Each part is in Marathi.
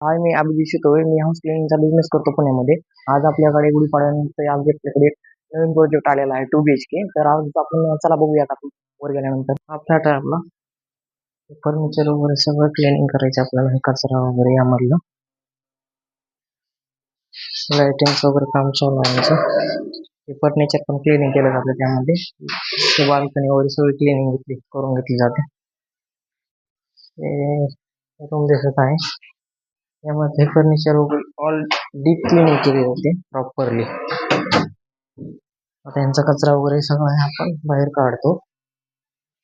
हाय, मी अभिजित होय. मी हाऊस क्लिनिंगचा बिझनेस करतो पुण्यामध्ये. आज आपल्याकडे गुढीपाडव्यानिमित्त आज आपल्याकडे एक नवीन प्रोजेक्ट आलेला आहे 2 BHK. तर आज आपण चला बघूयात आपण वर गेल्यानंतर. हा फ्लॅट आहे आपला. फर्निचर वगैरे सगळं क्लिनिंग करायचं आपल्याला. हे कचरा वगैरे यामधलं. लाइटिंग वगैरे काम चालू आहे आमचं. हे फर्निचर पण क्लिनिंग केलं जातं त्यामध्ये. बाल्कनी वगैरे सगळी क्लिनिंग करून घेतली जाते. हे रूम दिसत आहे. यामध्ये फर्निचर वगैरे ऑल डीप क्लिनिंग केली जाते प्रॉपरली. आता यांचा कचरा वगैरे सगळा आपण बाहेर काढतो.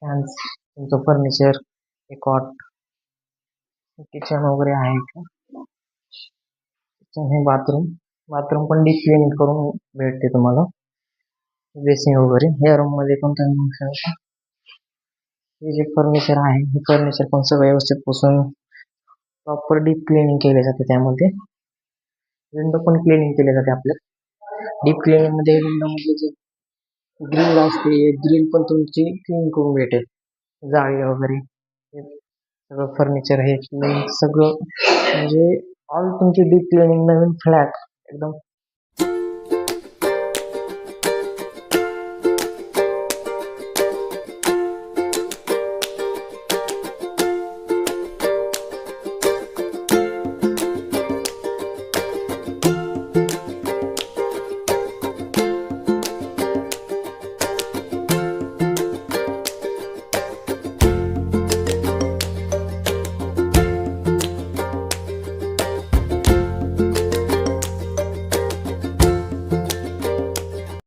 तुमचं फर्निचर, हे कॉट, किचन वगैरे आहे का, किचन हे बाथरूम. बाथरूम पण डीप क्लिनिंग करून भेटते तुम्हाला. बेसिंग वगैरे या रूम मध्ये पण तुम्ही बघू शकता. हे जे फर्निचर आहे हे फर्निचर पण सगळं व्यवस्थित पुसून प्रॉपर डीप क्लिनिंग केले जाते. त्यामध्ये विंडो पण क्लिनिंग केले जाते आपल्या. डीप क्लिनिंग मध्ये विंडो मध्ये जे ग्रिल असते, ग्रिल पण तुमची क्लीन करून भेटेल. जाळी वगैरे हे सगळं फर्निचर हे क्लीन सगळं म्हणजे ऑल तुमची डीप क्लिनिंग नवीन फ्लॅट एकदम